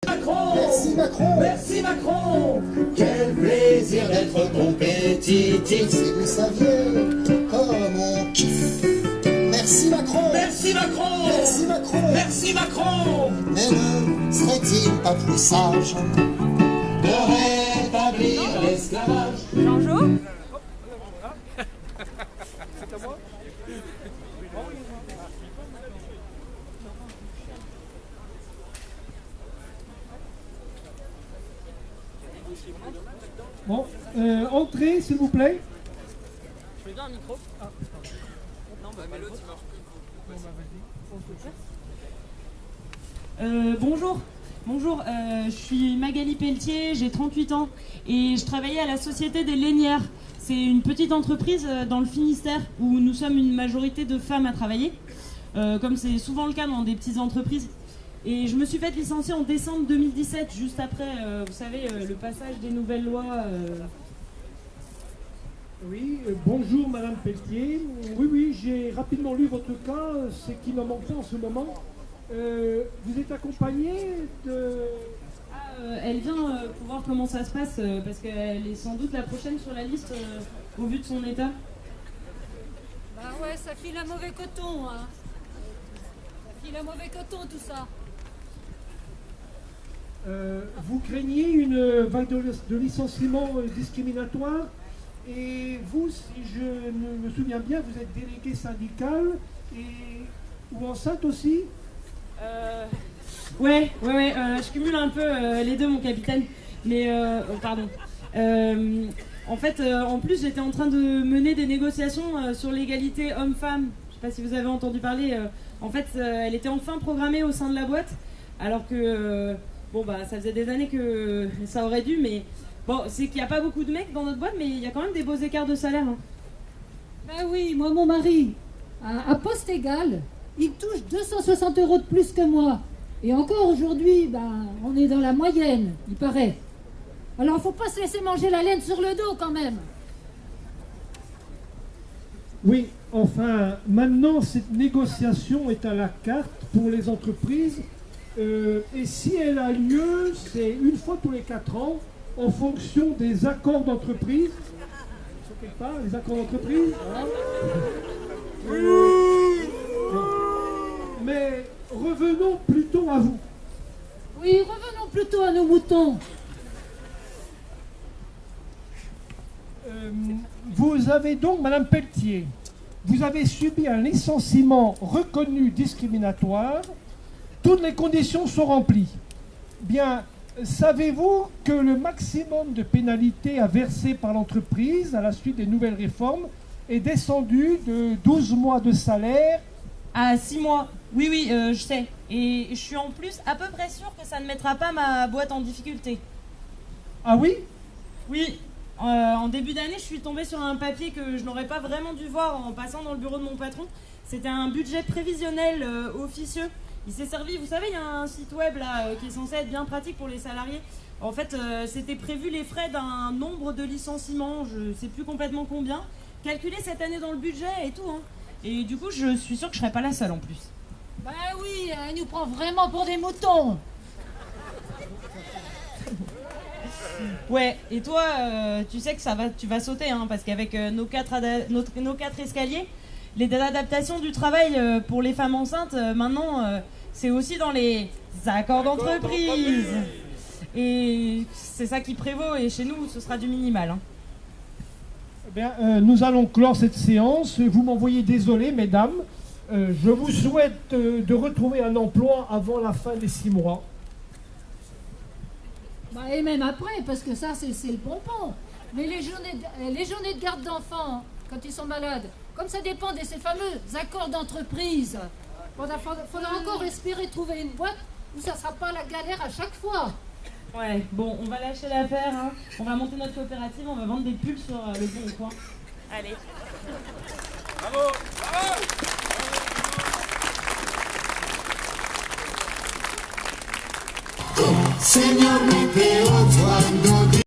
Macron. Merci Macron. Merci Macron. Quel plaisir d'être compétitif. Si vous saviez comme on kiffe. Merci Macron. Merci Macron. Merci Macron. Merci Macron. Mais ne serait-il pas plus sage de rétablir l'esclavage? Bonjour. Bon, entrez s'il vous plaît. Je veux bien un micro. Non, bah, mais l'autre il marche plus. Bonjour, je suis Magali Pelletier, j'ai 38 ans et je travaillais à la Société des Lainières. C'est une petite entreprise dans le Finistère où nous sommes une majorité de femmes à travailler, comme c'est souvent le cas dans des petites entreprises. Et je me suis fait licencier en décembre 2017, juste après, vous savez, le passage des nouvelles lois. Oui, bonjour Madame Pelletier. Oui, j'ai rapidement lu votre cas, c'est qui m'a manqué en ce moment. Vous êtes accompagnée de... Elle vient pour voir comment ça se passe, parce qu'elle est sans doute la prochaine sur la liste, au vu de son état. Bah ouais, ça file un mauvais coton, hein. Ça file un mauvais coton, tout ça. Vous craignez une vague de licenciement discriminatoire et vous, si je me souviens bien, vous êtes délégué syndical ou enceinte aussi? Ouais, je cumule un peu les deux, mon capitaine. Mais, pardon. En fait, en plus, j'étais en train de mener des négociations sur l'égalité homme-femme. Je sais pas si vous avez entendu parler. En fait, elle était enfin programmée au sein de la boîte, alors que... Bon, bah, ça faisait des années que ça aurait dû, mais bon, c'est qu'il n'y a pas beaucoup de mecs dans notre boîte, mais il y a quand même des beaux écarts de salaire. Hein. Ben oui, moi, mon mari, à poste égal, il touche 260 € de plus que moi. Et encore aujourd'hui, ben, on est dans la moyenne, il paraît. Alors, faut pas se laisser manger la laine sur le dos, quand même. Oui, enfin, maintenant, cette négociation est à la carte pour les entreprises. Et si elle a lieu, c'est une fois tous les 4 ans, en fonction des accords d'entreprise. Sur quelque part, les accords d'entreprise. Voilà. Mais revenons plutôt à vous. Oui, revenons plutôt à nos moutons. Vous avez donc, Madame Pelletier, vous avez subi un licenciement reconnu discriminatoire. Toutes les conditions sont remplies. Bien, savez-vous que le maximum de pénalités à verser par l'entreprise à la suite des nouvelles réformes est descendu de 12 mois de salaire à 6 mois. Oui, je sais. Et je suis en plus à peu près sûre que ça ne mettra pas ma boîte en difficulté. Ah oui? Oui. En début d'année, je suis tombée sur un papier que je n'aurais pas vraiment dû voir en passant dans le bureau de mon patron. C'était un budget prévisionnel officieux. Il s'est servi, vous savez, il y a un site web là qui est censé être bien pratique pour les salariés. En fait, c'était prévu les frais d'un nombre de licenciements, je ne sais plus complètement combien, calculé cette année dans le budget et tout. Hein. Et du coup, je suis sûre que je ne serai pas la seule en plus. Ben oui, elle nous prend vraiment pour des moutons. Ouais, et toi, tu sais que tu vas sauter, hein, parce qu'avec nos quatre escaliers, les adaptations du travail pour les femmes enceintes, maintenant, c'est aussi dans les accords d'entreprise. Et c'est ça qui prévaut, et chez nous, ce sera du minimal. Hein. Eh bien, nous allons clore cette séance. Vous m'envoyez désolé, mesdames. Je vous souhaite de retrouver un emploi avant la fin des 6 mois. Bah, et même après, parce que ça, c'est le pompon. Mais les journées de garde d'enfants, quand ils sont malades, comme ça dépend de ces fameux accords d'entreprise, faudra encore espérer trouver une boîte où ça ne sera pas la galère à chaque fois. Ouais, bon, on va lâcher l'affaire, hein. On va monter notre coopérative, on va vendre des pulls sur le bon coin. Allez. Bravo. Bravo. Señor Météo, cuando